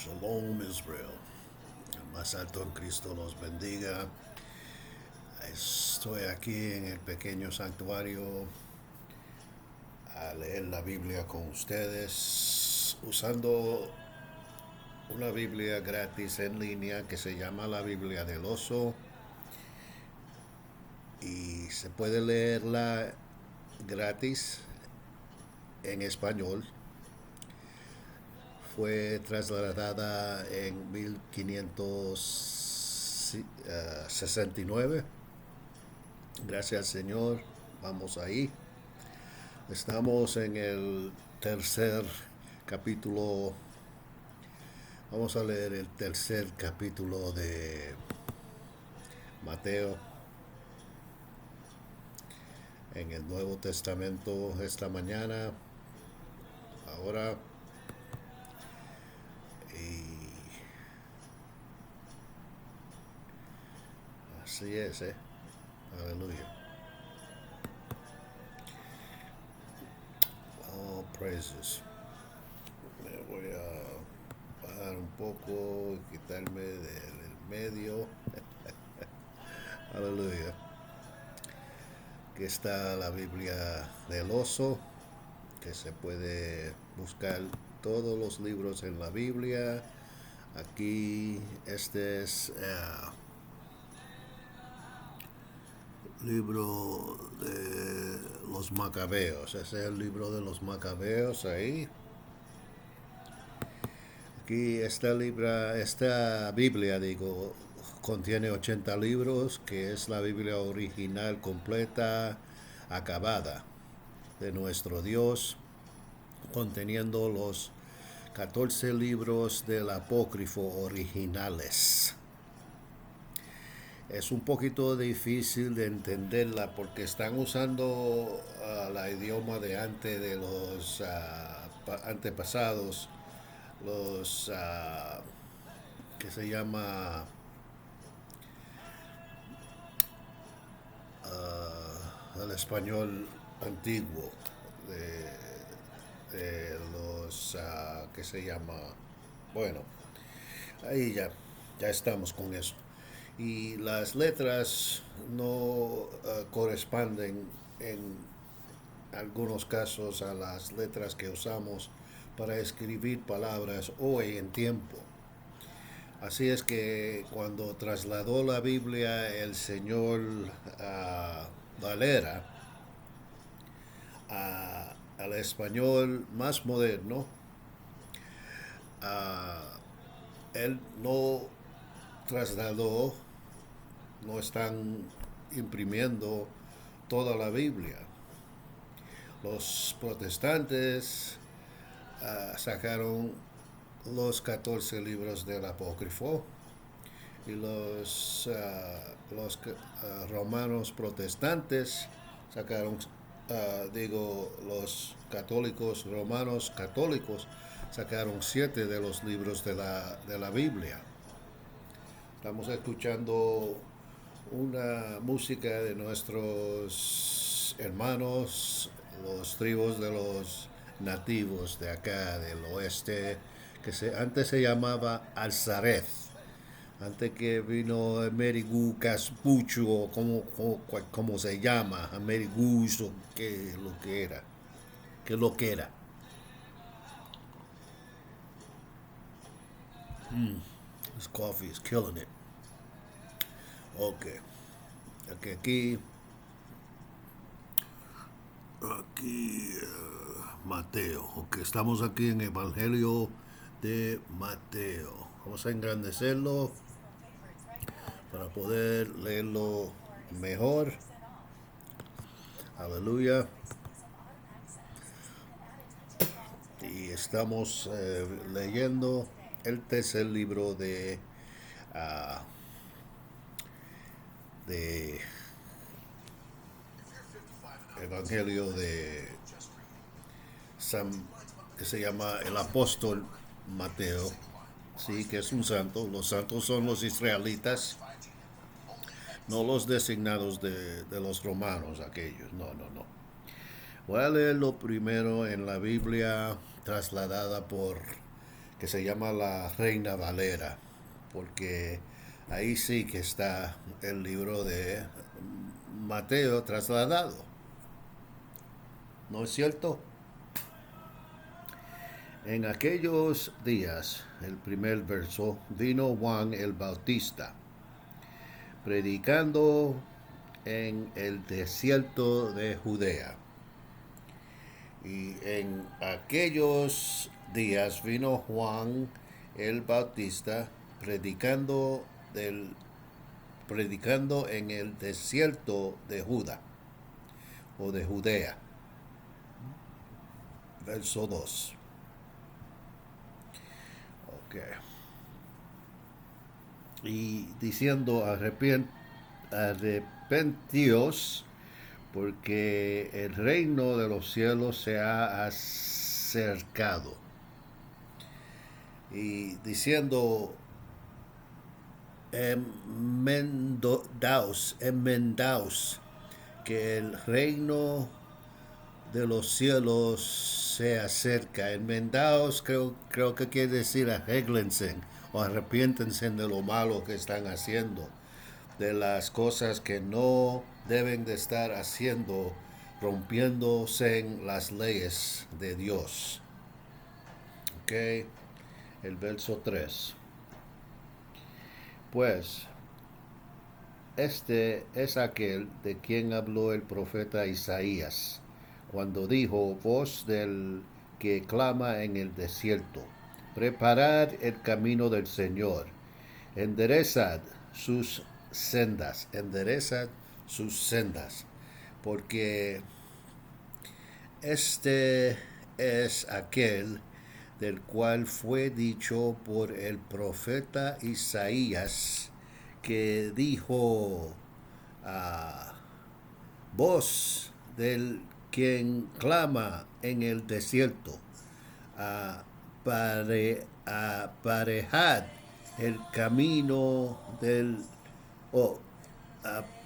Shalom Israel. El más alto en Cristo los bendiga. Estoy aquí en el pequeño santuario a leer la Biblia con ustedes usando una Biblia gratis en línea que se llama la Biblia del Oso y se puede leerla gratis en español. Fue trasladada en 1569. Gracias al Señor, vamos ahí. Estamos en el tercer capítulo. Vamos a leer el tercer capítulo de Mateo en el Nuevo Testamento esta mañana. Ahora. Y así es, Aleluya. Oh, praises. Me voy a bajar un poco y quitarme del medio. Aleluya. Aquí está la Biblia del Oso, que se puede buscar todos los libros en la Biblia. Aquí este es libro de los Macabeos. Ese es el libro de los Macabeos ahí. Aquí esta Biblia, contiene 80 libros, que es la Biblia original completa, acabada, de nuestro Dios, conteniendo los 14 libros del apócrifo originales. Es un poquito difícil de entenderla porque están usando la idioma de antes de los antepasados, los que se llama el español antiguo, de los que se llama, bueno, ahí ya estamos con eso. Y las letras no corresponden en algunos casos a las letras que usamos para escribir palabras hoy en tiempo. Así es que cuando trasladó la Biblia el señor Valera al español más moderno, él no trasladó, no están imprimiendo toda la Biblia. Los protestantes sacaron los 14 libros del apócrifo y los romanos protestantes sacaron, los católicos romanos católicos sacaron 7 de los libros de la Biblia. Estamos escuchando una música de nuestros hermanos, los tribus de los nativos de acá, del oeste, que antes se llamaba Alzareth, antes que vino Amerigú Caspucho, o como se llama, Amerigú, o qué lo que era. This coffee is killing it. Ok. Aquí Mateo. Ok, estamos aquí en Evangelio de Mateo. Vamos a engrandecerlo para poder leerlo mejor. Aleluya. Y estamos leyendo el tercer libro de Evangelio de que se llama el apóstol Mateo, sí, que es un santo. Los santos son los israelitas, no los designados de los romanos, aquellos, no. Voy a leer lo primero en la Biblia trasladada por que se llama la Reina Valera, porque ahí sí que está el libro de Mateo trasladado. ¿No es cierto? En aquellos días, el primer verso, vino Juan el Bautista, predicando en el desierto de Judea. Y en aquellos días vino Juan el Bautista predicando en el desierto de Judá o de Judea. Verso 2. Okay. Y diciendo arrepentíos porque el reino de los cielos se ha acercado. Y diciendo enmendaos, que el reino de los cielos se acerca. Enmendaos creo que quiere decir arréglense o arrepiéntense de lo malo que están haciendo, de las cosas que no deben de estar haciendo, rompiéndose en las leyes de Dios. Ok, el verso 3. Pues este es aquel de quien habló el profeta Isaías, cuando dijo: voz del que clama en el desierto, preparad el camino del Señor, enderezad sus sendas, porque este es aquel del cual fue dicho por el profeta Isaías, que dijo: voz del quien clama en el desierto, aparejad el camino del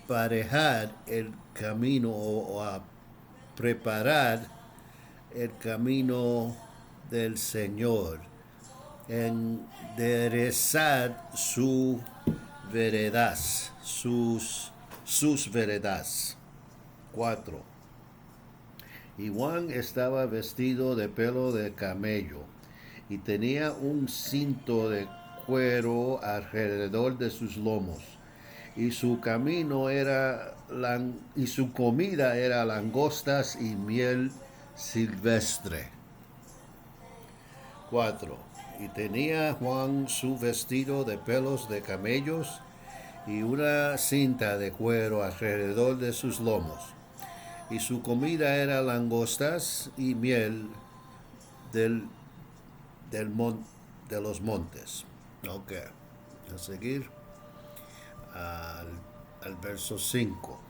aparejad el camino o a preparar el camino del Señor, enderezad sus veredas. 4. Y Juan estaba vestido de pelo de camello y tenía un cinto de cuero alrededor de sus lomos, y su comida era langostas y miel silvestre. 4. Y tenía Juan su vestido de pelos de camellos y una cinta de cuero alrededor de sus lomos, y su comida era langostas y miel de los montes. Ok, a seguir al verso 5.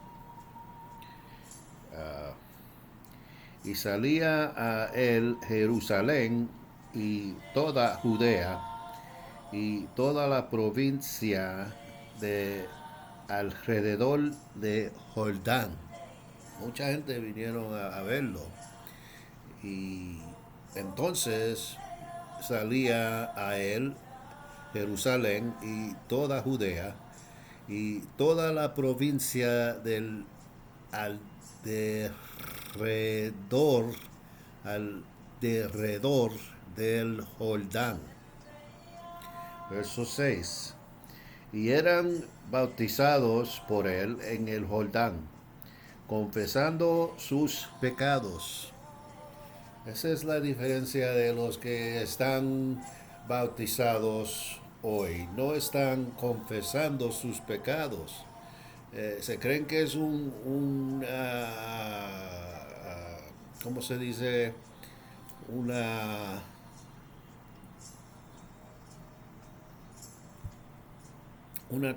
Y salía a él Jerusalén y toda Judea y toda la provincia de alrededor de Jordán. Mucha gente vinieron a verlo. Y entonces salía a él Jerusalén y toda Judea y toda la provincia del alrededor del Jordán. Verso 6. Y eran bautizados por él en el Jordán, confesando sus pecados. Esa es la diferencia de los que están bautizados hoy. No están confesando sus pecados. Se creen que es ¿cómo se dice? Una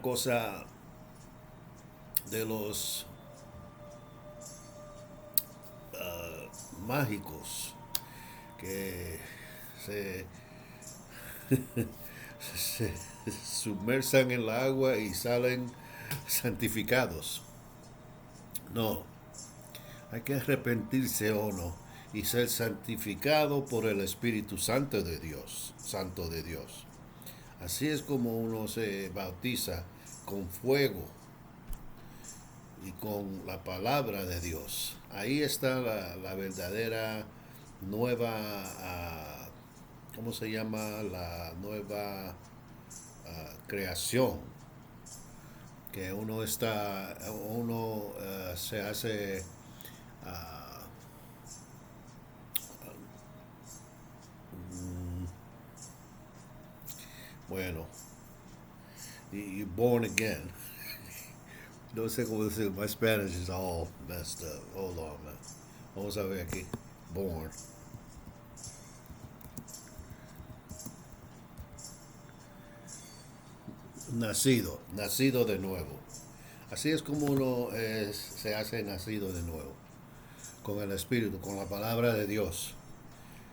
cosa de los mágicos que se, se sumersan en el agua y salen santificados. No, hay que arrepentirse o no y ser santificado por el Espíritu Santo de Dios, Santo de Dios. Así es como uno se bautiza, con fuego y con la palabra de Dios. Ahí está la verdadera nueva, ¿cómo se llama? La nueva creación. Que uno se hace, ah, bueno, y born again. No sé cómo decir, my Spanish is all messed up. Hold on, man. Vamos a ver aquí. Born. Nacido de nuevo. Así es como se hace nacido de nuevo. Con el Espíritu, con la palabra de Dios.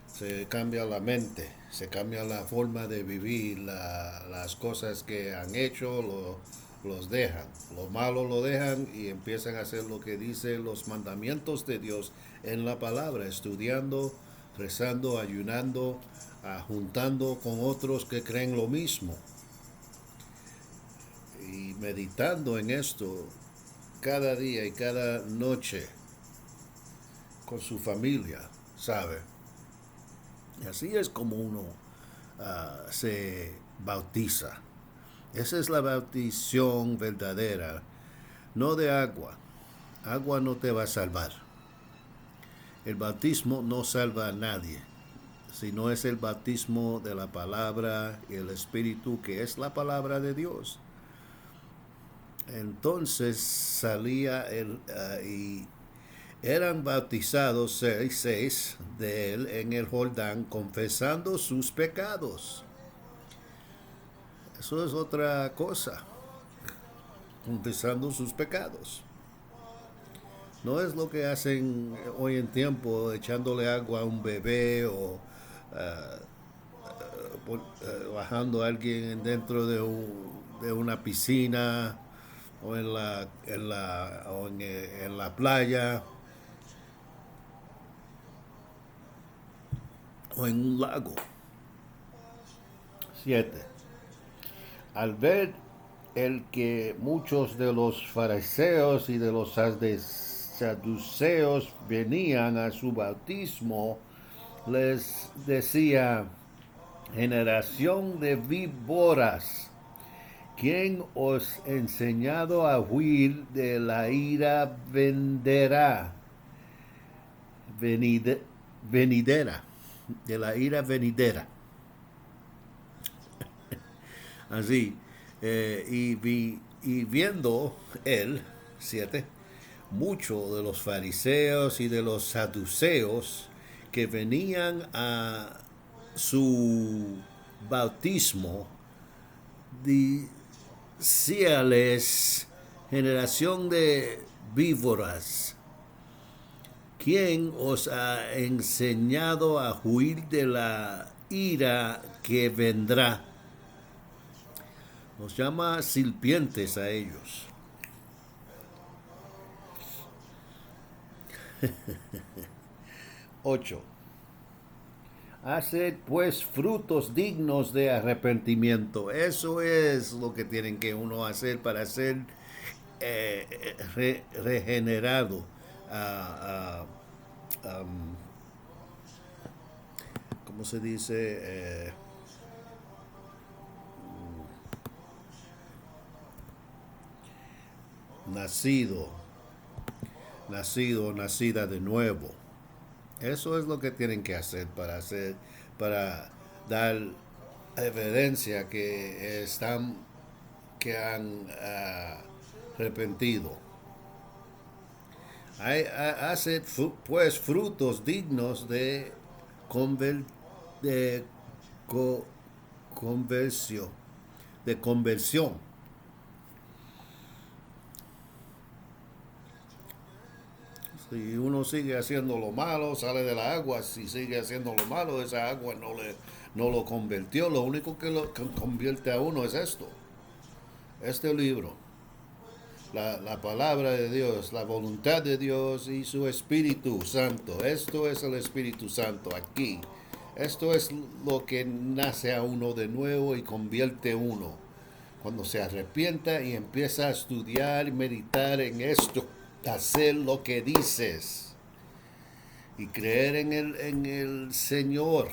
Se cambia la mente, se cambia la forma de vivir, las cosas que han hecho los dejan, lo malo lo dejan y empiezan a hacer lo que dicen los mandamientos de Dios en la palabra, estudiando, rezando, ayunando, juntando con otros que creen lo mismo y meditando en esto cada día y cada noche con su familia, ¿sabe? Y así es como uno se bautiza. Esa es la bautización verdadera, no de agua. Agua no te va a salvar. El bautismo no salva a nadie, sino es el bautismo de la palabra y el Espíritu, que es la palabra de Dios. Entonces salía y eran bautizados seis de él en el Jordán, confesando sus pecados. Eso es otra cosa, confesando sus pecados. No es lo que hacen hoy en tiempo, echándole agua a un bebé o bajando a alguien dentro de una piscina o en la playa o en un lago. 7. Al ver el que muchos de los fariseos y de los saduceos venían a su bautismo, les decía: generación de víboras, ¿quién os ha enseñado a huir de la ira venidera, de la ira venidera? Así, y viendo él, 7, muchos de los fariseos y de los saduceos que venían a su bautismo, decíales: generación de víboras, ¿quién os ha enseñado a huir de la ira que vendrá? Nos llama serpientes a ellos. 8. Haced pues frutos dignos de arrepentimiento. Eso es lo que tienen que uno hacer para ser regenerado. ¿Cómo se dice? Nacida de nuevo. Eso es lo que tienen que hacer para dar evidencia que han arrepentido. Hace pues frutos dignos de conversión. Si uno sigue haciendo lo malo, sale de la agua. Si sigue haciendo lo malo, esa agua no lo convirtió. Lo único que lo convierte a uno es este libro. la palabra de Dios, la voluntad de Dios y su Espíritu Santo. Esto es el Espíritu Santo aquí. Esto es lo que nace a uno de nuevo y convierte uno. Cuando se arrepienta y empieza a estudiar y meditar en esto, hacer lo que dices y creer en el Señor,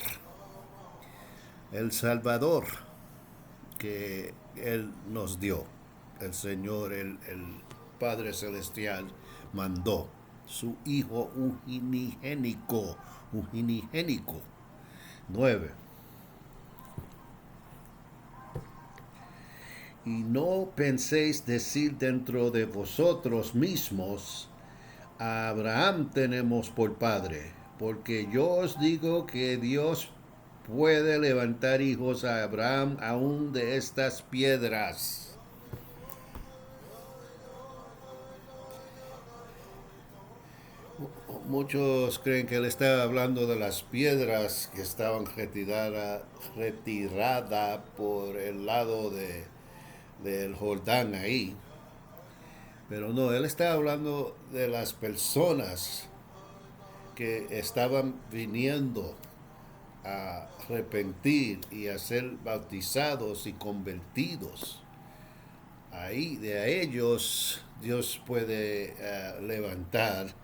el Salvador que Él nos dio. El Señor, el Padre Celestial, mandó su Hijo unigénico. 9. Y no penséis decir dentro de vosotros mismos, a Abraham tenemos por padre, porque yo os digo que Dios puede levantar hijos a Abraham aún de estas piedras. Muchos creen que él estaba hablando de las piedras que estaban retirada por el lado del Jordán ahí. Pero no, él estaba hablando de las personas que estaban viniendo a arrepentir y a ser bautizados y convertidos. Ahí de ellos Dios puede levantar.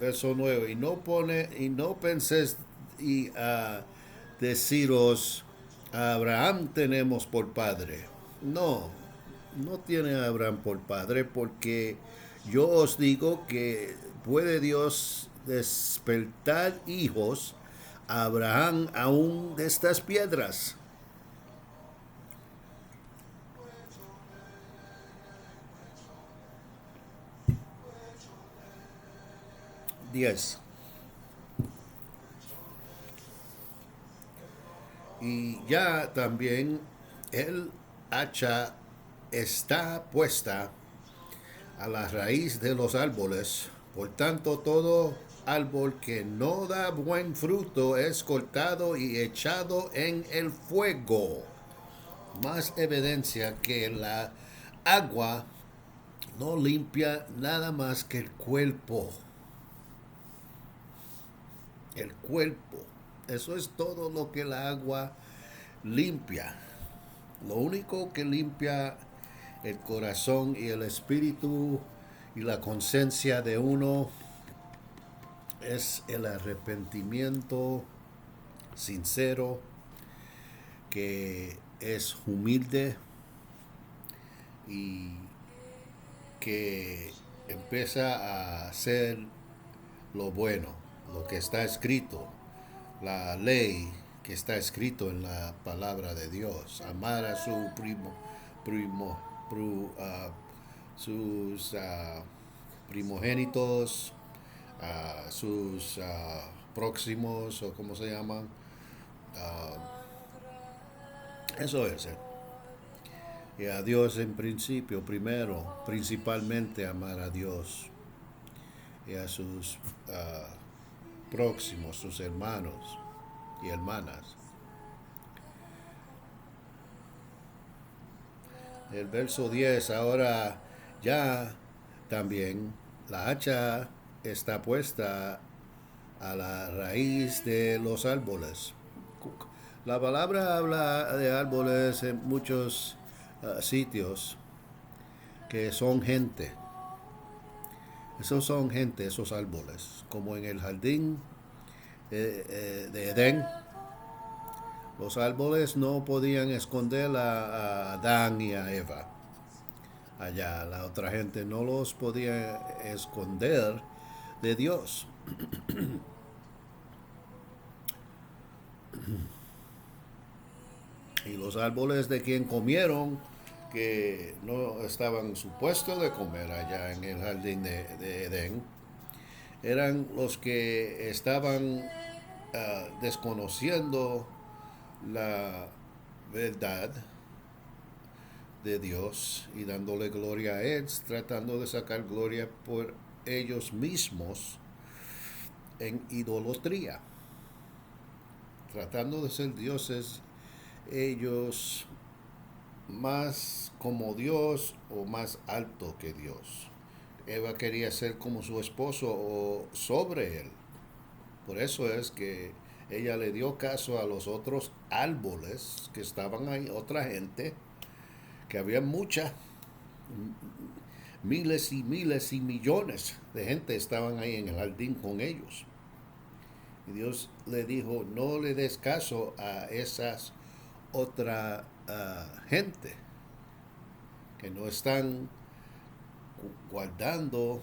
Verso 9. Y no penséis y deciros, a Abraham tenemos por padre. No, no tiene a Abraham por padre, porque yo os digo que puede Dios despertar hijos a Abraham aún de estas piedras. 10. Y ya también el hacha está puesta a la raíz de los árboles. Por tanto, todo árbol que no da buen fruto es cortado y echado en el fuego. Más evidencia que la agua no limpia nada más que el cuerpo. El cuerpo. Eso es todo lo que la agua limpia. Lo único que limpia el corazón y el espíritu y la conciencia de uno es el arrepentimiento sincero, que es humilde y que empieza a hacer lo bueno, lo que está escrito, la ley que está escrito en la palabra de Dios, amar a su sus primogénitos, a sus próximos, o como se llaman. Eso es. Y a Dios en principio, primero, principalmente amar a Dios y a sus próximos, sus hermanos y hermanas. El verso 10, ahora ya también la hacha está puesta a la raíz de los árboles. La palabra habla de árboles en muchos sitios que son gente. Esos son gente, esos árboles. Como en el jardín de Edén, los árboles no podían esconder a Adán y a Eva. Allá la otra gente no los podía esconder de Dios. Y los árboles de quien comieron, que no estaban supuestos de comer allá en el jardín de Edén, eran los que estaban desconociendo la verdad de Dios y dándole gloria a Él, tratando de sacar gloria por ellos mismos en idolatría, tratando de ser dioses ellos más como Dios o más alto que Dios. Eva quería ser como su esposo o sobre él. Por eso es que ella le dio caso a los otros árboles que estaban ahí, otra gente, que había muchas, miles y millones de gente estaban ahí en el jardín con ellos. Y Dios le dijo, no le des caso a esas otra gente que no están guardando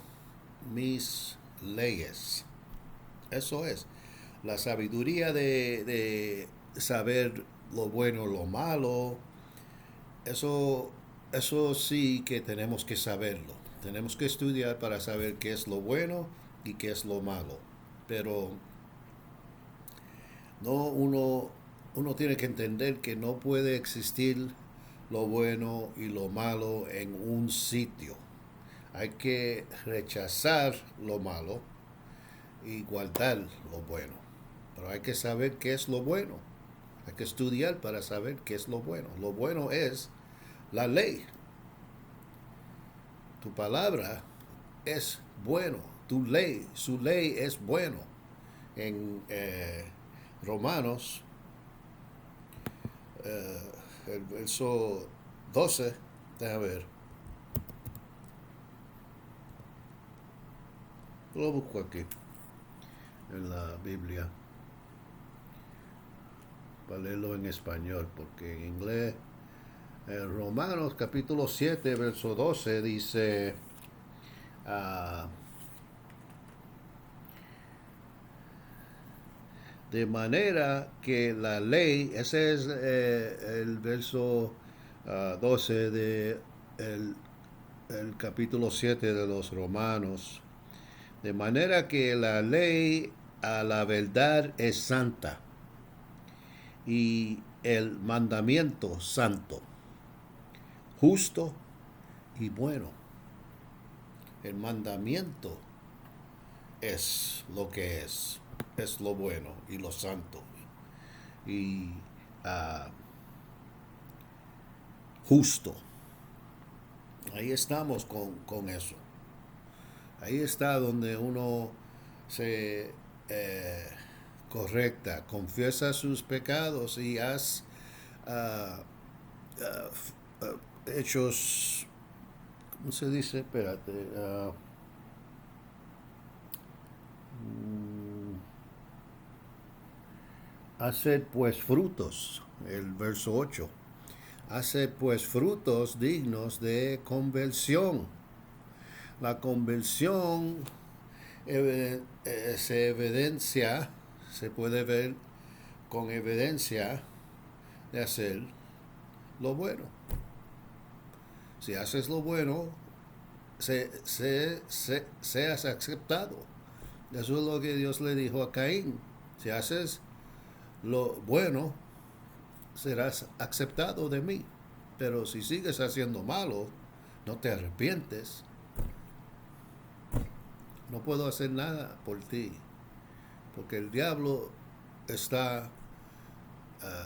mis leyes. Eso es. La sabiduría de saber lo bueno, lo malo, eso, eso sí que tenemos que saberlo. Tenemos que estudiar para saber qué es lo bueno y qué es lo malo. Pero no uno tiene que entender que no puede existir lo bueno y lo malo en un sitio. Hay que rechazar lo malo y guardar lo bueno. Pero hay que saber qué es lo bueno. Hay que estudiar para saber qué es lo bueno. Lo bueno es la ley. Tu palabra es bueno. Tu ley, su ley es bueno. En Romanos, el verso 12, déjame ver, lo busco aquí en la Biblia para leerlo en español, porque en inglés, Romanos capítulo 7, verso 12 dice, ah, de manera que la ley, ese es el verso 12 de el capítulo 7 de los Romanos, de manera que la ley a la verdad es santa y el mandamiento santo, justo y bueno. El mandamiento es lo que es lo bueno y lo santo y uh, justo. Ahí estamos con eso. Ahí está donde uno se correcta, confiesa sus pecados y haz hechos, ¿cómo se dice? Espérate. Haced pues frutos, el verso 8. Haced pues frutos dignos de conversión. La conversión se evidencia, se puede ver con evidencia de hacer lo bueno. Si haces lo bueno, seas aceptado. Eso es lo que Dios le dijo a Caín. Si haces lo bueno, serás aceptado de mí. Pero si sigues haciendo malo, no te arrepientes, no puedo hacer nada por ti. Porque el diablo está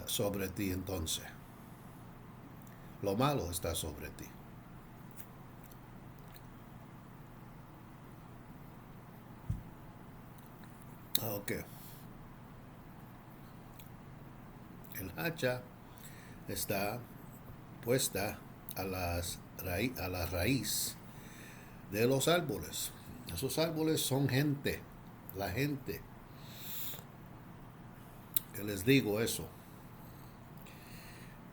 sobre ti entonces. Lo malo está sobre ti. Ok. El hacha está puesta a la raíz de los árboles. Esos árboles son gente, la gente. Que les digo eso.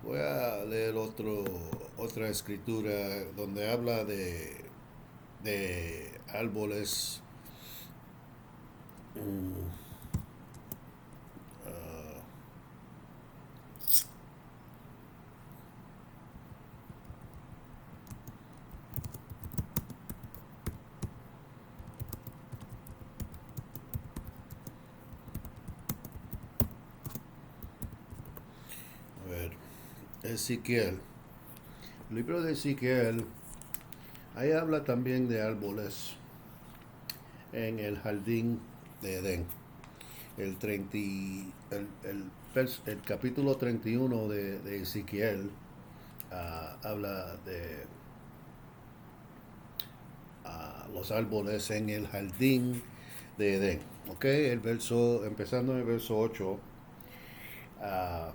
Voy a leer otra escritura donde habla de árboles. A ver, Ezequiel. El libro de Ezequiel, ahí habla también de árboles en el jardín de Edén. El, 30, el capítulo 31 de Ezequiel habla de los árboles en el jardín de Edén. Ok, el verso, empezando en el verso 8, ah,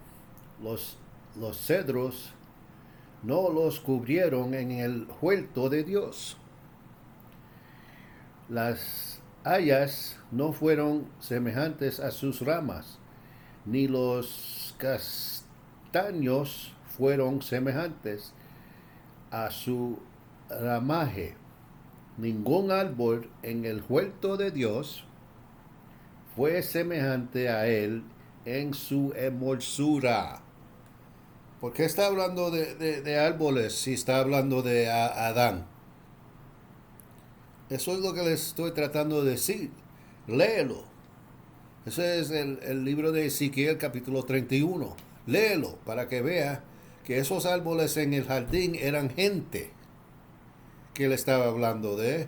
los, los cedros no los cubrieron en el huerto de Dios. Las hayas no fueron semejantes a sus ramas, ni los castaños fueron semejantes a su ramaje. Ningún árbol en el huerto de Dios fue semejante a él en su hermosura. ¿Por qué está hablando de árboles si está hablando de Adán? Eso es lo que les estoy tratando de decir. Léelo. Ese es el libro de Ezequiel capítulo 31. Léelo para que vea que esos árboles en el jardín eran gente que él estaba hablando de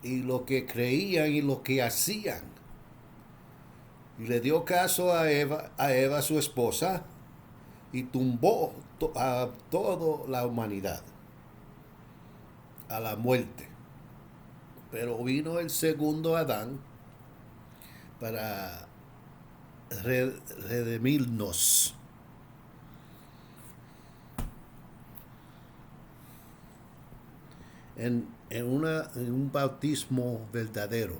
y lo que creían y lo que hacían. Y le dio caso a Eva su esposa, y tumbó a toda la humanidad a la muerte. Pero vino el segundo Adán para redimirnos. En un bautismo verdadero,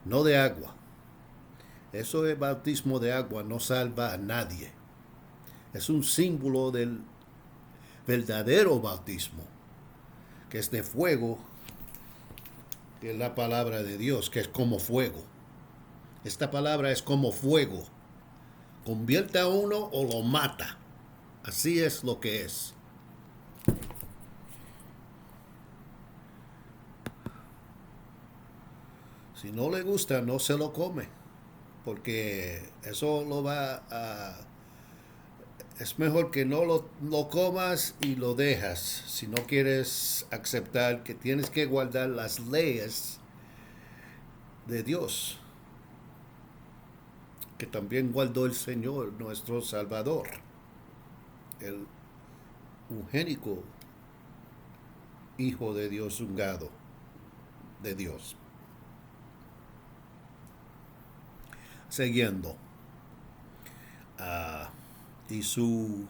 no de agua. Eso de bautismo de agua no salva a nadie. Es un símbolo del verdadero bautismo, que es de fuego, que es la palabra de Dios, que es como fuego. Esta palabra es como fuego. Convierte a uno o lo mata. Así es lo que es. Si no le gusta, no se lo come, porque eso lo va a... Es mejor que no lo comas y lo dejas si no quieres aceptar que tienes que guardar las leyes de Dios, que también guardó el Señor, nuestro Salvador, el ungénico Hijo de Dios, ungado de Dios. Siguiendo. Y su...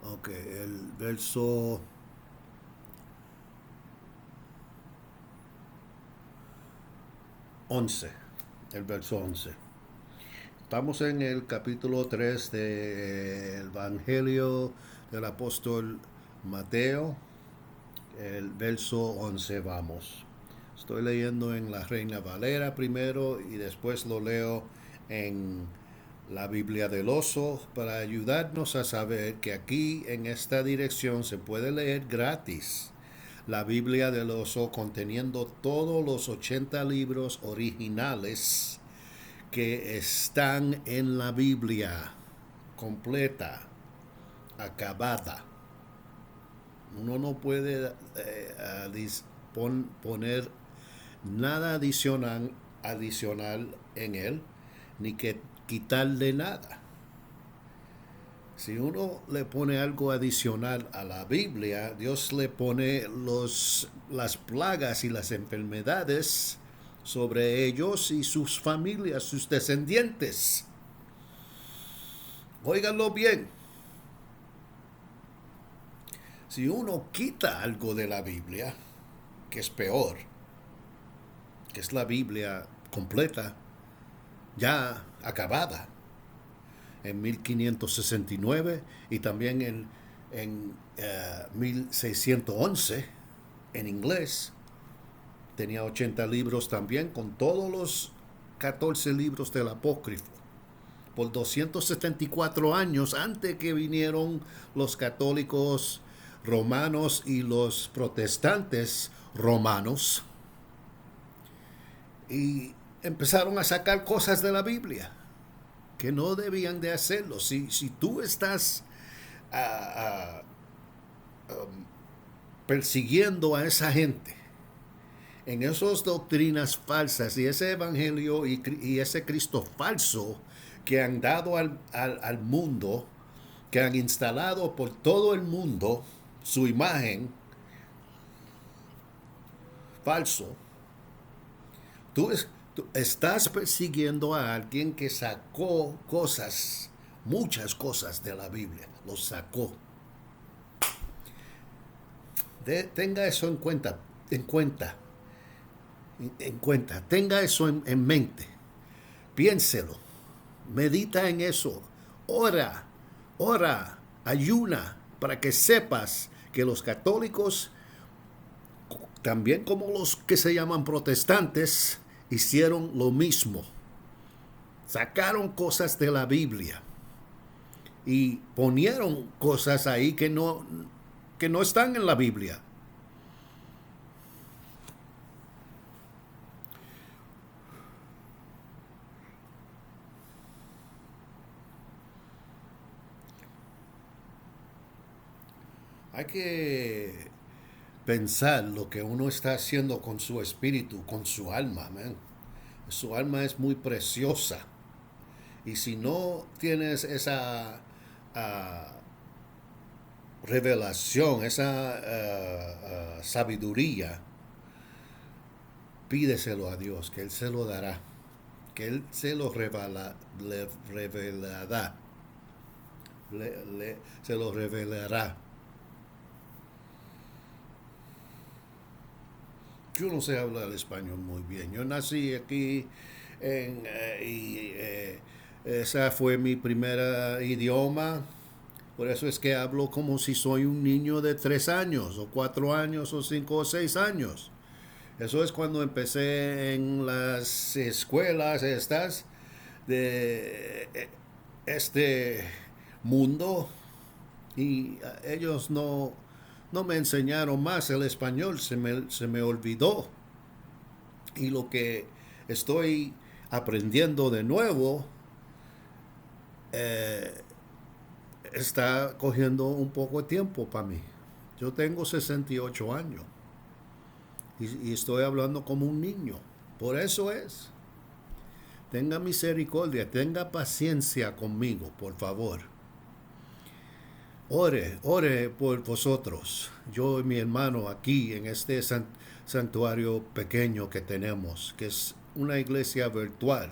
Ok, el verso... El verso 11. Estamos en el capítulo 3 del Evangelio del apóstol Mateo, el verso 11 vamos. Estoy leyendo en la Reina Valera primero y después lo leo en la Biblia del Oso para ayudarnos a saber que aquí en esta dirección se puede leer gratis la Biblia del Oso conteniendo todos los 80 libros originales que están en la Biblia completa, acabada. Uno no puede poner nada adicional en él, ni que quitarle nada. Si uno le pone algo adicional a la Biblia, Dios le pone las plagas y las enfermedades sobre ellos y sus familias, sus descendientes. Óiganlo bien. Si uno quita algo de la Biblia, que es peor, que es la Biblia completa, ya acabada, en 1569 y también en 1611 en inglés. Tenía 80 libros también, con todos los 14 libros del apócrifo. Por 274 años antes que vinieron los católicos romanos y los protestantes romanos, y empezaron a sacar cosas de la Biblia que no debían de hacerlo. Si tú estás persiguiendo a esa gente en esas doctrinas falsas y ese evangelio y ese Cristo falso que han dado al mundo, que han instalado por todo el mundo su imagen falso. Tú, tú estás persiguiendo a alguien que sacó cosas, muchas cosas de la Biblia, los sacó. Tenga eso en cuenta, tenga eso en mente, piénselo, medita en eso, ora, ora, ayuna, para que sepas que los católicos, también como los que se llaman protestantes, hicieron lo mismo. Sacaron cosas de la Biblia y ponieron cosas ahí que no están en la Biblia. Hay que pensar lo que uno está haciendo con su espíritu, con su alma, man. Su alma es muy preciosa. Y si no tienes esa revelación, esa sabiduría, pídeselo a Dios, que Él se lo dará, que Él se lo le revelará, se lo revelará. Yo no sé hablar español muy bien. Yo nací aquí y esa fue mi primer idioma. Por eso es que hablo como si soy un niño de 3 años, o 4 años, o 5 o 6 años. Eso es cuando empecé en las escuelas estas de este mundo y ellos no me enseñaron más el español, se me olvidó. Y lo que estoy aprendiendo de nuevo eh, está cogiendo un poco de tiempo para mí. Yo tengo 68 años y estoy hablando como un niño. Por eso es. Tenga misericordia, tenga paciencia conmigo, por favor. Ore por vosotros, yo y mi hermano aquí en este santuario pequeño que tenemos, que es una iglesia virtual.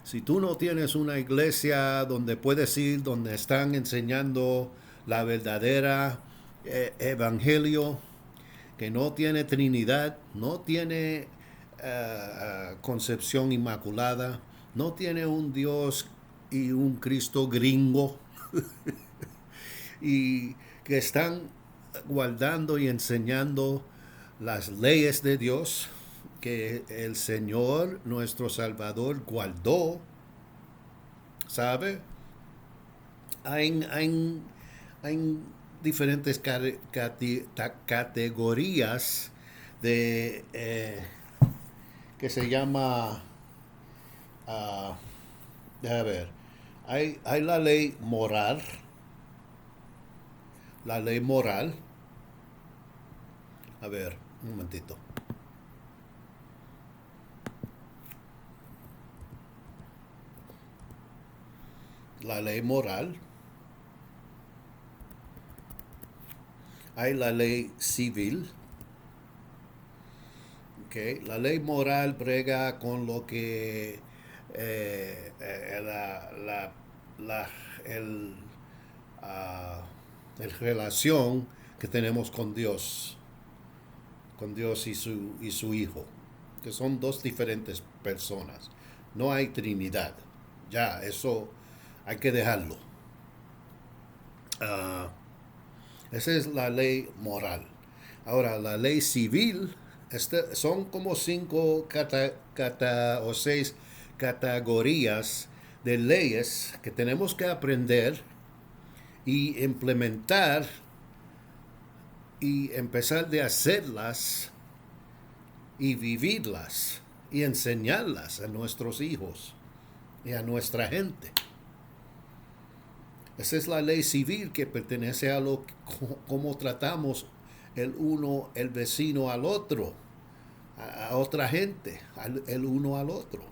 Si tú no tienes una iglesia donde puedes ir, donde están enseñando la verdadera evangelio, que no tiene Trinidad, no tiene concepción inmaculada, no tiene un Dios y un Cristo gringo, y que están guardando y enseñando las leyes de Dios que el Señor, nuestro Salvador, guardó, ¿sabe? Hay diferentes categorías de que se llama, a ver, hay la ley moral, la ley moral. A ver, un momentito. La ley moral. Hay la ley civil. Okay. La ley moral brega con lo que el, el relación que tenemos con Dios y su Hijo, que son dos diferentes personas. No hay Trinidad. Ya, eso hay que dejarlo. Esa es la ley moral. Ahora, la ley civil son como 5 o 6 categorías de leyes que tenemos que aprender y implementar y empezar de hacerlas y vivirlas y enseñarlas a nuestros hijos y a nuestra gente. Esa es la ley civil que pertenece a lo cómo tratamos el vecino al otro, otra gente, el uno al otro.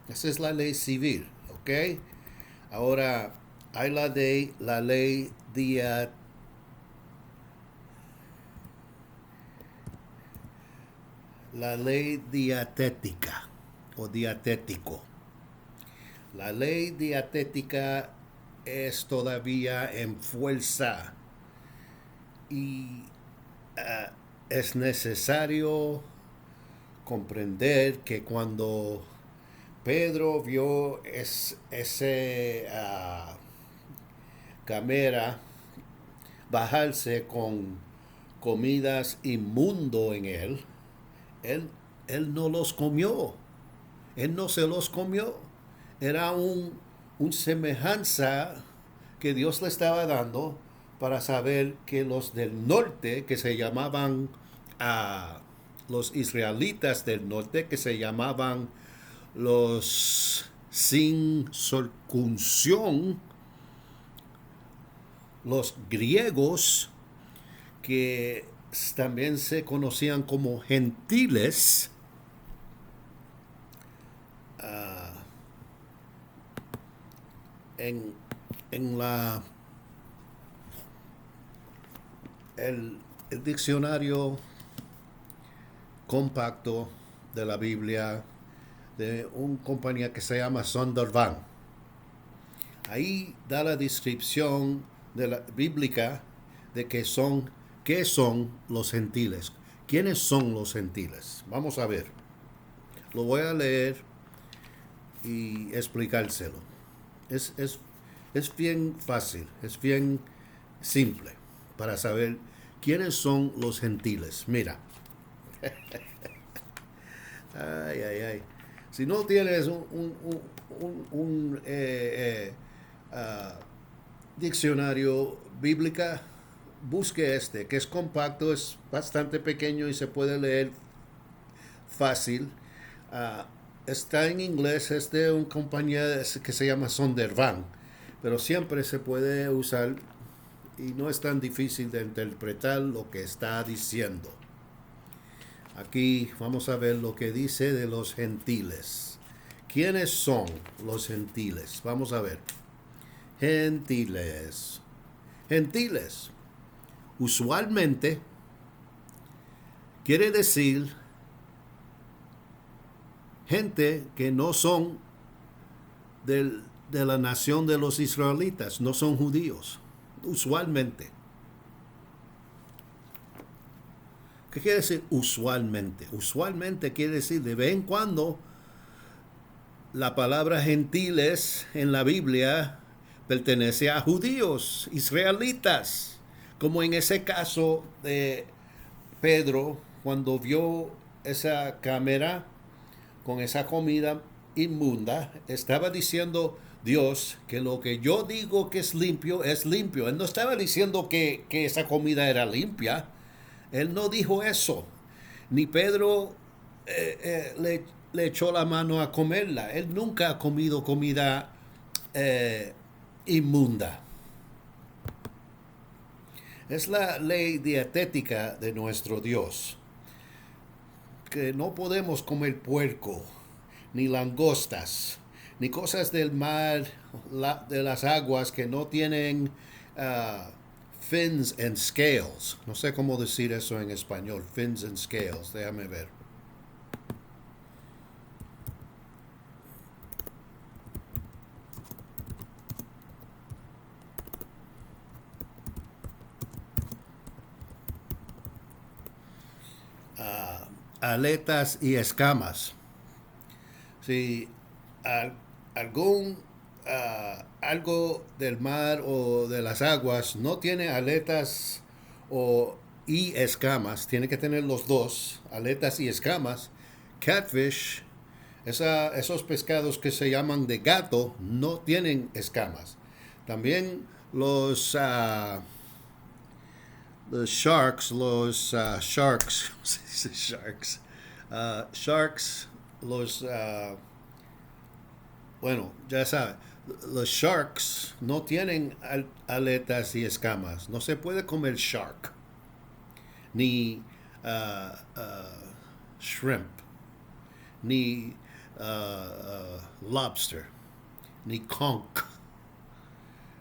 Esa es la ley civil, ¿ok? Ahora, hay la ley dietética o dietético. La ley dietética es todavía en fuerza y es necesario comprender que cuando Pedro vio ese cámara bajarse con comidas inmundo en él, él no los comió. Él no se los comió. Era un semejanza que Dios le estaba dando para saber que los del norte, que se llamaban los israelitas del norte, que se llamaban los sin circuncisión, los griegos, que también se conocían como gentiles, en, en el diccionario compacto de la Biblia de una compañía que se llama Zondervan. Ahí da la descripción de la bíblica de qué son los gentiles. ¿Quiénes son los gentiles? Vamos a ver. Lo voy a leer y explicárselo. Es bien fácil, es bien simple para saber quiénes son los gentiles. Mira. Ay, ay, ay. Si no tienes un diccionario bíblica, busque este, que es compacto, es bastante pequeño y se puede leer fácil. Está en inglés, es de una compañía que se llama Zondervan, pero siempre se puede usar y no es tan difícil de interpretar lo que está diciendo. Aquí vamos a ver lo que dice de los gentiles. ¿Quiénes son los gentiles? Vamos a ver. Gentiles. Gentiles. Usualmente quiere decir gente que no son de la nación de los israelitas, no son judíos. Usualmente. ¿Qué quiere decir usualmente? Usualmente quiere decir de vez en cuando la palabra gentiles en la Biblia pertenece a judíos, israelitas, como en ese caso de Pedro cuando vio esa cámara con esa comida inmunda, estaba diciendo Dios que lo que yo digo que es limpio es limpio. Él no estaba diciendo que esa comida era limpia. Él no dijo eso. Ni Pedro le echó la mano a comerla. Él nunca ha comido comida inmunda. Es la ley dietética de nuestro Dios, que no podemos comer puerco, ni langostas, ni cosas del mar, de las aguas que no tienen fins and scales. No sé cómo decir eso en español, fins and scales, déjame ver. Aletas y escamas. Si algún algo del mar o de las aguas no tiene aletas y escamas, tiene que tener los dos, aletas y escamas. Catfish, esos pescados que se llaman de gato, no tienen escamas. También los sharks, sharks, sharks, sharks, bueno, ya saben, los sharks no tienen aletas y escamas. No se puede comer shark, ni shrimp, ni lobster, ni conch.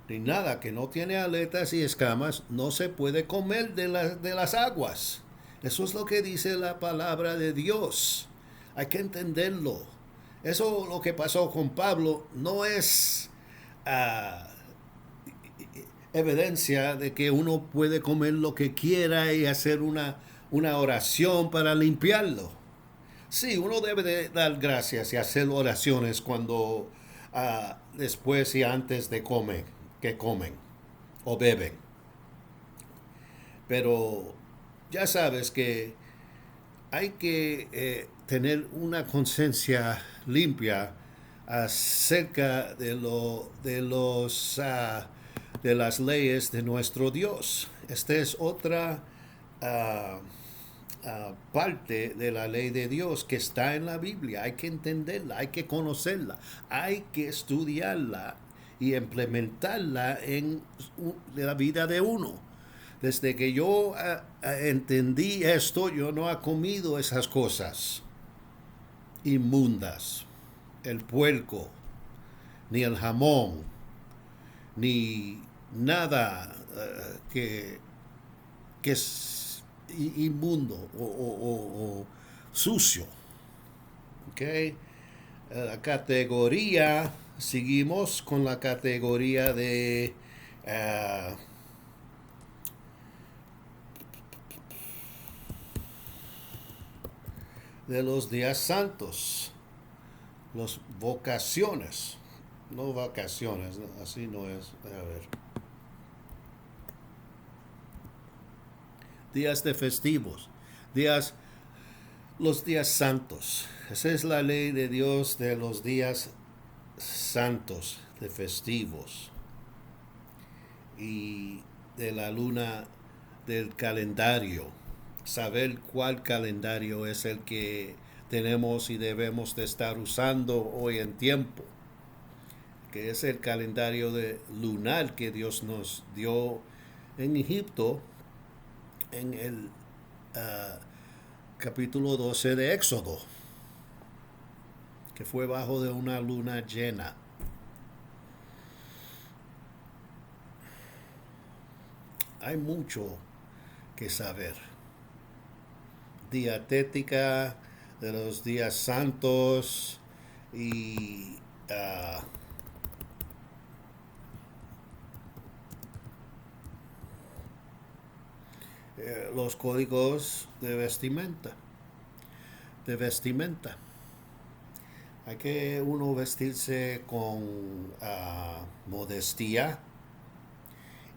ni nada que no tiene aletas y escamas, no se puede comer de las aguas. Eso es lo que dice la palabra de Dios. Hay que entenderlo. Eso lo que pasó con Pablo no es ah, evidencia de que uno puede comer lo que quiera y hacer una oración para limpiarlo. Sí, uno debe de dar gracias y hacer oraciones cuando después y antes de comer, que comen o beben. Pero ya sabes que hay que tener una conciencia limpia acerca de las leyes de nuestro Dios. Esta es otra uh, parte de la ley de Dios que está en la Biblia. Hay que entenderla, hay que conocerla, hay que estudiarla y implementarla en la vida de uno. Desde que yo entendí esto, yo no he comido esas cosas inmundas, el puerco, ni el jamón, ni nada que es inmundo o sucio. ¿Okay? La categoría, seguimos con la categoría de los días santos, las vocaciones, no vacaciones, ¿no? Así no es, a ver. Días de festivos, los días santos. Esa es la ley de Dios de los días santos, de festivos. Y de la luna del calendario. Saber cuál calendario es el que tenemos y debemos de estar usando hoy en tiempo. Que es el calendario lunar que Dios nos dio en Egipto en el capítulo 12 de Éxodo, que fue bajo de una luna llena. Hay mucho que saber. Dietética de los días santos y los códigos de vestimenta. Hay que uno vestirse con modestia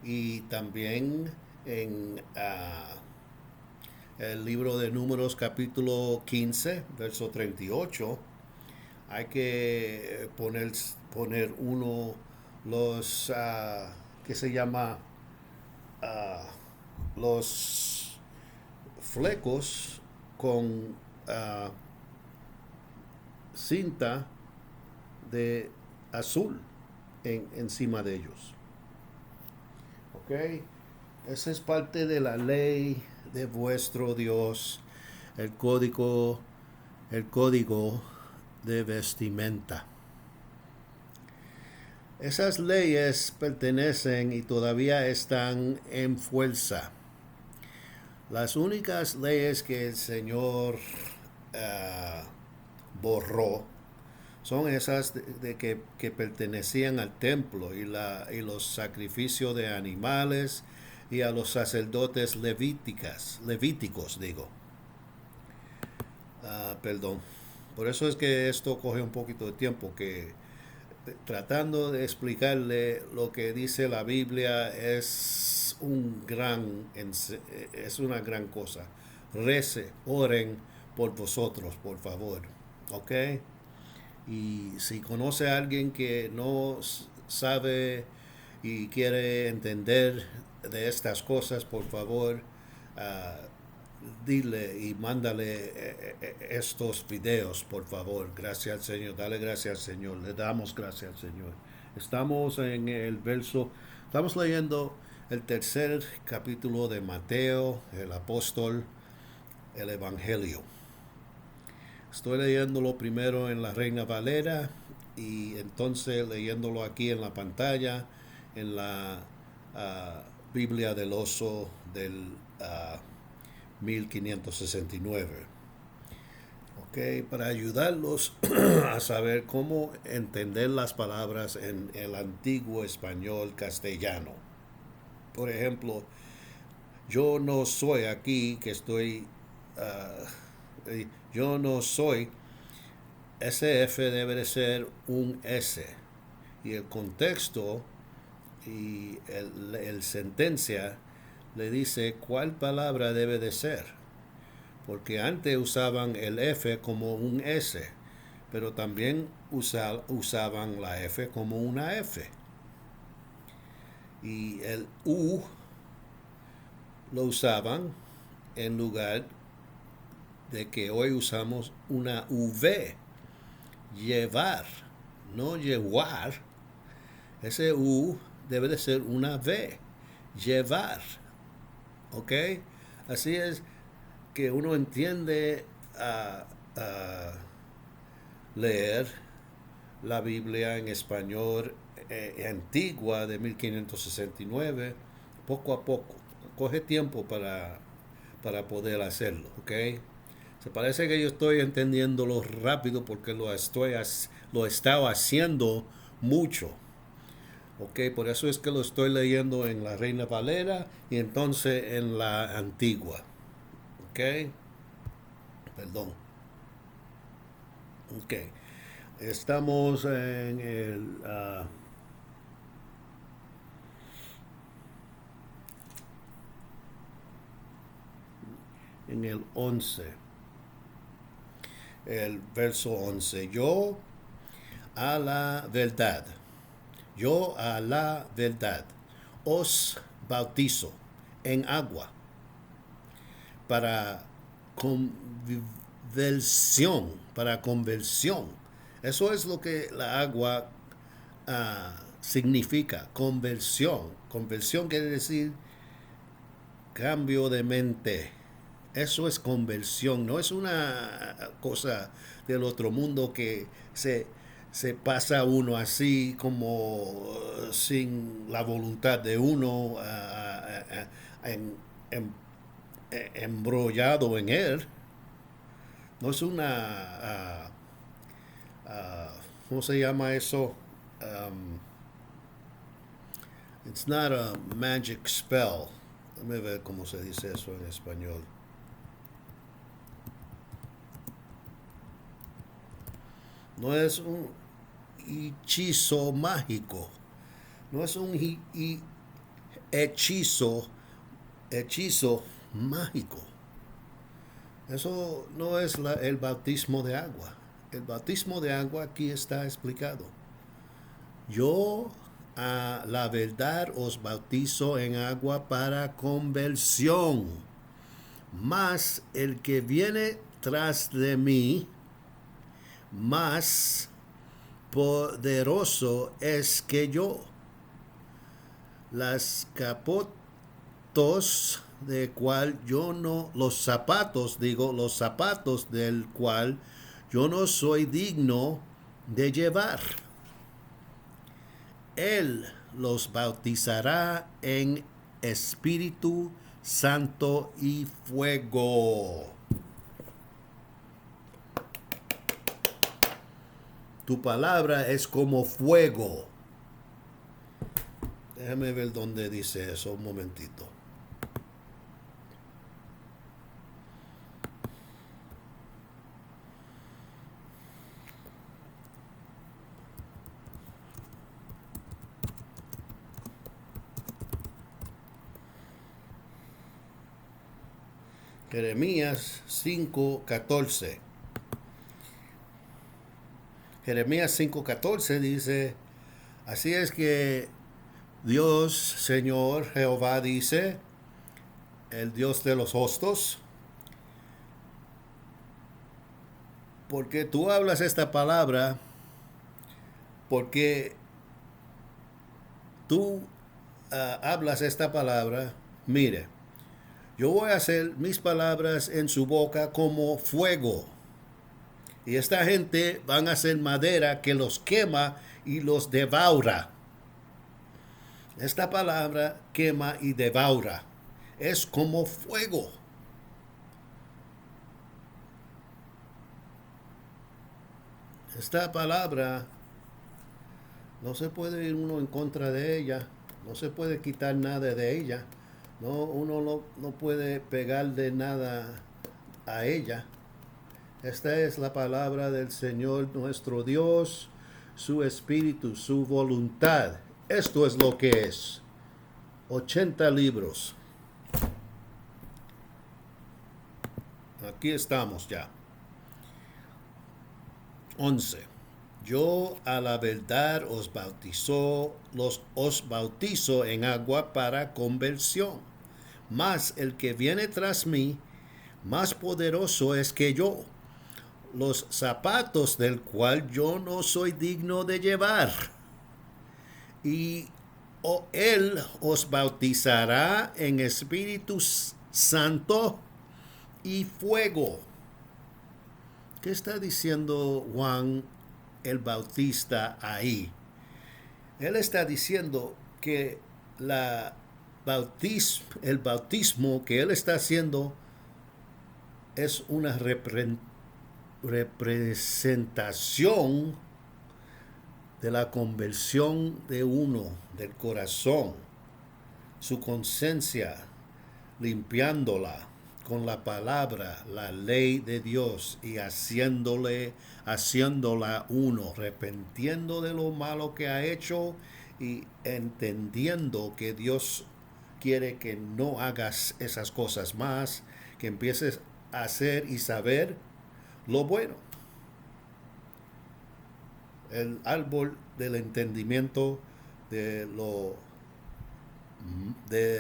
y también en el libro de Números capítulo 15, verso 38, hay que poner uno los que se llama los flecos con cinta de azul encima de ellos. ¿Ok? Esa es parte de la ley de vuestro Dios, el código de vestimenta. Esas leyes pertenecen y todavía están en fuerza. Las únicas leyes que el Señor borró son esas que pertenecían al templo y los sacrificios de animales y a los sacerdotes levíticos digo. Perdón. Por eso es que esto coge un poquito de tiempo, que tratando de explicarle lo que dice la Biblia es una gran cosa. Rece, oren por vosotros, por favor. ¿Ok? Y si conoce a alguien que no sabe y quiere entender de estas cosas, por favor, dile y mándale estos videos, por favor. Gracias al Señor, dale gracias al Señor, le damos gracias al Señor. Estamos en estamos leyendo el tercer capítulo de Mateo, el apóstol, el Evangelio. Estoy leyéndolo primero en la Reina Valera y entonces leyéndolo aquí en la pantalla en la Biblia del Oso del 1569. Ok, para ayudarlos a saber cómo entender las palabras en el antiguo español castellano. Por ejemplo, yo no soy aquí que estoy, yo no soy, ese F debe de ser un S. Y el contexto y el sentencia le dice cuál palabra debe de ser. Porque antes usaban el F como un S, pero también usaban la F como una F. Y el U lo usaban en lugar de que hoy usamos una V. Llevar, no llevar. Ese U debe de ser una V. Llevar. ¿Ok? Así es que uno entiende a leer la Biblia en español antigua de 1569 poco a poco. Coge tiempo para poder hacerlo, ¿ok? Se parece que yo estoy entendiéndolo rápido porque lo estaba haciendo mucho. Ok, por eso es que lo estoy leyendo en la Reina Valera y entonces en la Antigua. Ok, perdón. Ok, estamos en el 11, el verso 11. Yo a la verdad os bautizo en agua para conversión. Eso es lo que la agua significa, conversión. Conversión quiere decir cambio de mente. Eso es conversión, no es una cosa del otro mundo que se pasa uno así como sin la voluntad de uno en, en, embrollado en él. No es una, ¿cómo se llama eso? It's not a magic spell. Déjame ver cómo se dice eso en español. No es un hechizo mágico. No es un hechizo mágico. Eso no es el bautismo de agua. El bautismo de agua aquí está explicado. Yo a la verdad os bautizo en agua para conversión. Mas el que viene tras de mí, más poderoso es que yo. Las capotos de cual yo no, los zapatos del cual yo no soy digno de llevar. Él los bautizará en Espíritu Santo y fuego. Tu palabra es como fuego. Déjame ver dónde dice eso un momentito. Jeremías 5:14. Jeremías 5:14 dice, así es que Dios, Señor Jehová dice, el Dios de los hostos, porque tú hablas esta palabra, porque tú hablas esta palabra, mire, yo voy a hacer mis palabras en su boca como fuego. Y esta gente van a ser madera que los quema y los devoura. Esta palabra quema y devoura. Es como fuego. Esta palabra no se puede ir uno en contra de ella. No se puede quitar nada de ella. No, uno no puede pegarle nada a ella. Esta es la palabra del Señor nuestro Dios, su espíritu, su voluntad. Esto es lo que es. 80 libros. Aquí estamos ya. 11. Yo a la verdad os bautizo en agua para conversión. Mas el que viene tras mí, más poderoso es que yo, los zapatos del cual yo no soy digno de llevar. Y él os bautizará en Espíritu Santo y fuego. ¿Qué está diciendo Juan el Bautista ahí? Él está diciendo que el bautismo que él está haciendo es una representación de la conversión de uno, del corazón, su conciencia, limpiándola con la palabra, la ley de Dios y haciéndola uno, arrepintiendo de lo malo que ha hecho y entendiendo que Dios quiere que no hagas esas cosas más, que empieces a hacer y saber lo bueno. El árbol del entendimiento de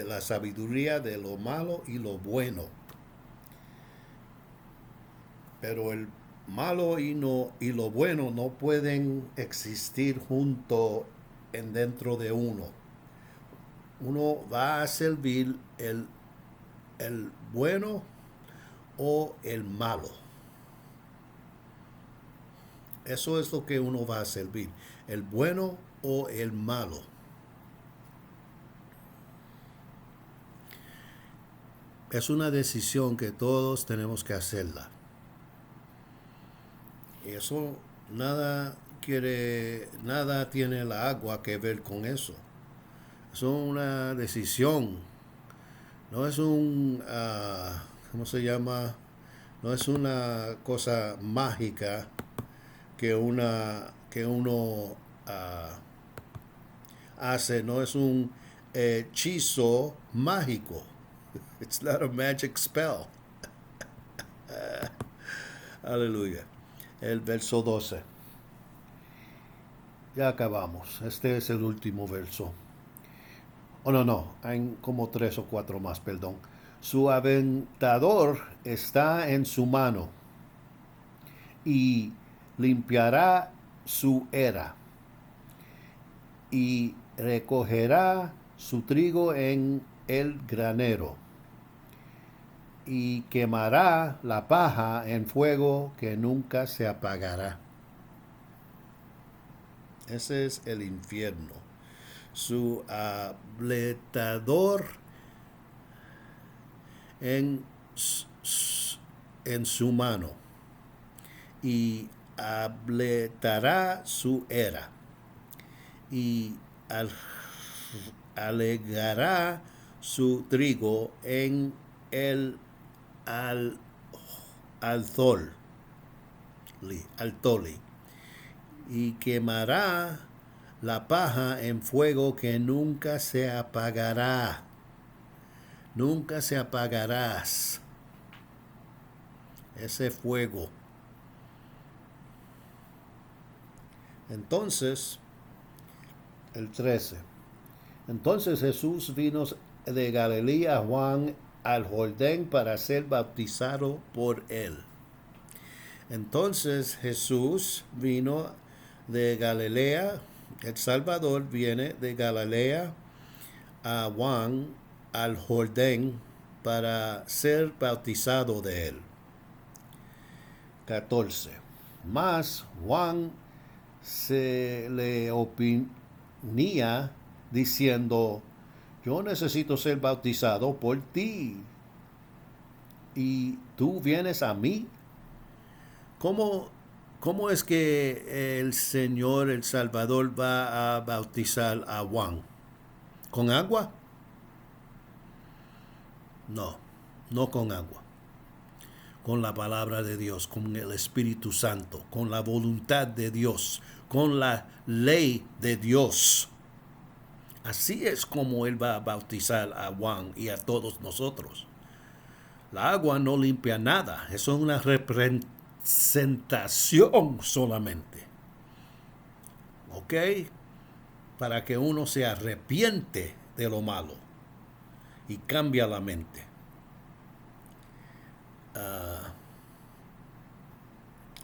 la sabiduría de lo malo y lo bueno. Pero el malo y lo bueno no pueden existir juntos dentro de uno. Uno va a servir el bueno o el malo. Eso es lo que uno va a servir, el bueno o el malo. Es una decisión que todos tenemos que hacerla. Y eso nada tiene el agua que ver con eso. Es una decisión. No es ¿cómo se llama? No es una cosa mágica que uno hace, no es un hechizo mágico. It's not a magic spell. Aleluya. El verso 12. Ya acabamos. Este es el último verso. No. Hay como 3 o 4 más, perdón. Su aventador está en su mano y limpiará su era y recogerá su trigo en el granero y quemará la paja en fuego que nunca se apagará. Ese es el infierno. Su abletador en su mano y abletará su era y alegará su trigo en el alzol, altoli, y quemará la paja en fuego que nunca se apagará. Nunca se apagarás ese fuego. Entonces, el 13. Entonces Jesús vino de Galilea a Juan al Jordán para ser bautizado por él. Entonces Jesús vino de Galilea, el Salvador viene de Galilea a Juan al Jordán para ser bautizado de él. 14. Mas Juan se le oponía diciendo, yo necesito ser bautizado por ti y tú vienes a mí. ¿Cómo, cómo es que el Señor, el Salvador, va a bautizar a Juan? ¿Con agua? No, no con agua. Con la palabra de Dios, con el Espíritu Santo, con la voluntad de Dios, con la ley de Dios. Así es como Él va a bautizar a Juan y a todos nosotros. La agua no limpia nada, eso es una representación solamente. ¿Ok? Para que uno se arrepiente de lo malo y cambia la mente.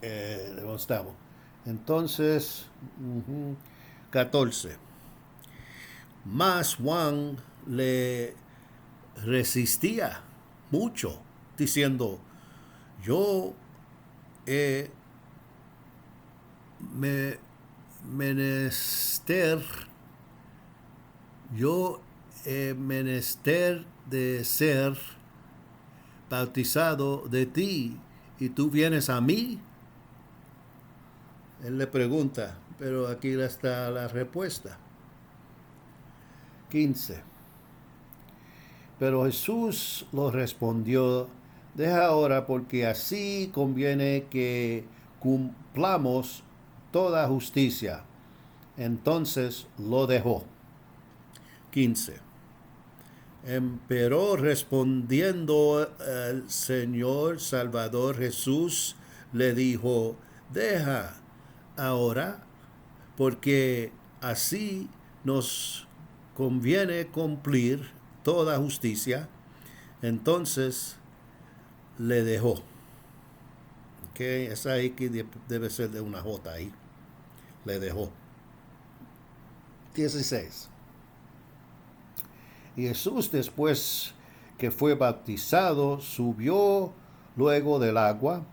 ¿Dónde estamos? Entonces, 14. Mas Juan le resistía mucho, diciendo, yo he menester, yo he menester de ser bautizado de ti y tú vienes a mí. Él le pregunta, pero aquí está la respuesta. 15. Pero Jesús lo respondió, deja ahora porque así conviene que cumplamos toda justicia. Entonces lo dejó. 15. Pero respondiendo el Señor Salvador Jesús le dijo, deja ahora porque así nos conviene cumplir toda justicia. Entonces le dejó. Okay, esa ahí que debe ser de una J ahí. Le dejó. 16. Y Jesús, después que fue bautizado, subió luego del agua,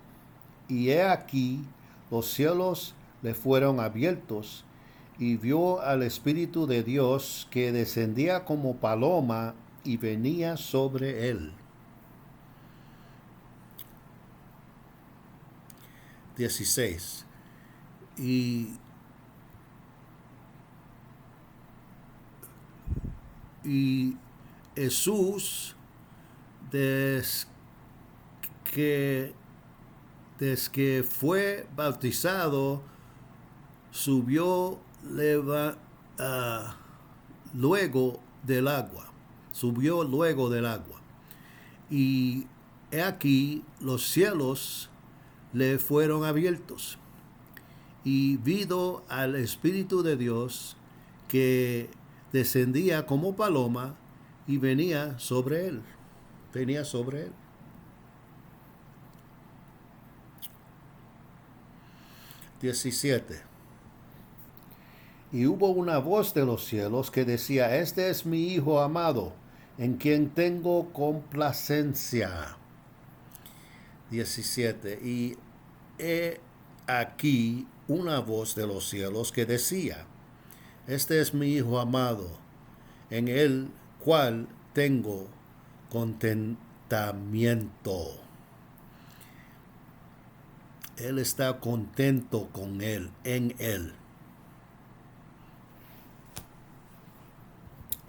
y he aquí los cielos le fueron abiertos, y vio al Espíritu de Dios que descendía como paloma y venía sobre él. 16. Y Jesús, desde que fue bautizado, subió luego del agua. Subió luego del agua. Y he aquí los cielos le fueron abiertos. Y vido al Espíritu de Dios que descendía como paloma y venía sobre él. Venía sobre él. 17. Y hubo una voz de los cielos que decía, este es mi Hijo amado, en quien tengo complacencia. 17. Y he aquí una voz de los cielos que decía, este es mi Hijo amado, en el cual tengo contentamiento. Él está contento con él, en él.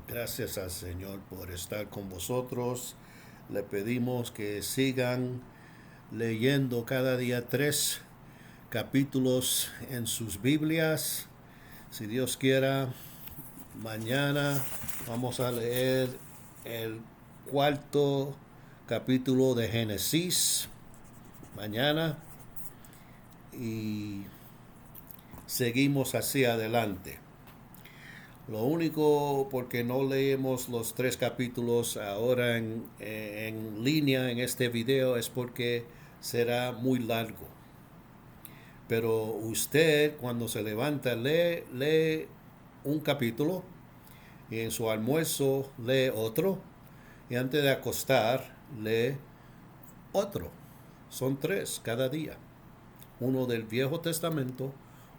Gracias al Señor por estar con vosotros. Le pedimos que sigan leyendo cada día 3 capítulos en sus Biblias. Si Dios quiera, mañana vamos a leer el 4º capítulo de Génesis. Mañana. Y seguimos hacia adelante. Lo único, porque no leemos los 3 capítulos ahora en línea en este video, es porque será muy largo. Pero usted, cuando se levanta, lee un capítulo, y en su almuerzo lee otro, y antes de acostar lee otro. Son 3 cada día. Uno del Viejo Testamento,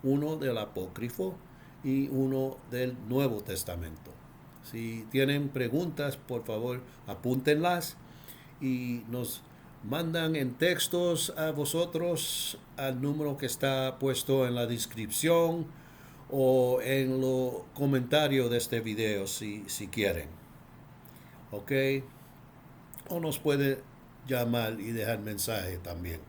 uno del Apócrifo y uno del Nuevo Testamento. Si tienen preguntas, por favor, apúntenlas y nos mandan en textos a vosotros al número que está puesto en la descripción o en los comentarios de este video si quieren. ¿Ok? O nos puede llamar y dejar mensaje también.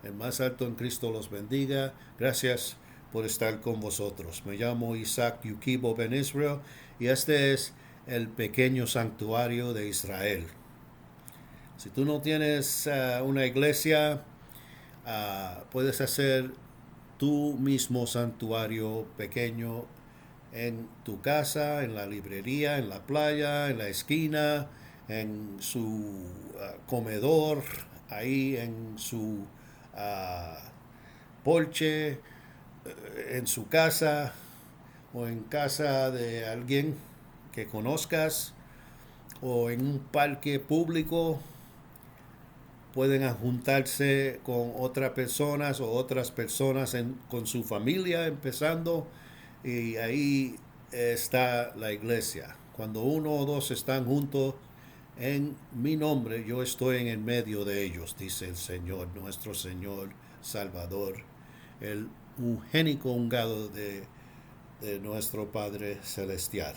El más alto en Cristo los bendiga. Gracias por estar con vosotros. Me llamo Isaac Yukibo Ben Israel y este es el pequeño santuario de Israel. Si tú no tienes una iglesia, puedes hacer tu mismo santuario pequeño en tu casa, en la librería, en la playa, en la esquina, en su comedor, ahí en su porche, en su casa o en casa de alguien que conozcas o en un parque público. Pueden juntarse con otras personas o otras personas con su familia empezando y ahí está la iglesia. Cuando uno o dos están juntos en mi nombre, yo estoy en el medio de ellos, dice el Señor, nuestro Señor Salvador, el ungénico ungado de nuestro Padre Celestial.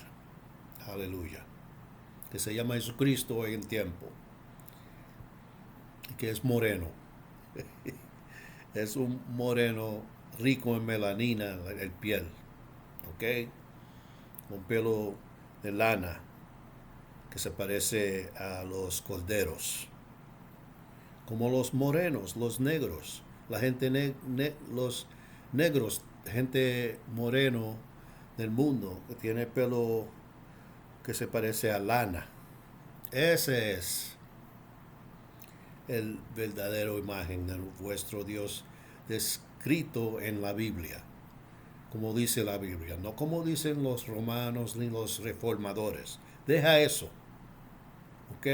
Aleluya. Que se llama Jesucristo hoy en tiempo. Que es moreno. Es un moreno rico en melanina, el piel. ¿Ok? Con pelo de lana que se parece a los corderos. Como los morenos, los negros. La gente, los negros, gente moreno del mundo que tiene pelo que se parece a lana. Ese es el verdadero imagen de vuestro Dios descrito en la Biblia, como dice la Biblia, no como dicen los romanos ni los reformadores. Deja eso, ¿ok?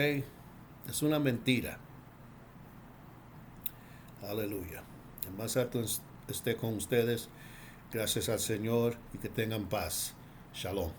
Es una mentira. Aleluya. El más alto esté con ustedes. Gracias al Señor y que tengan paz. Shalom.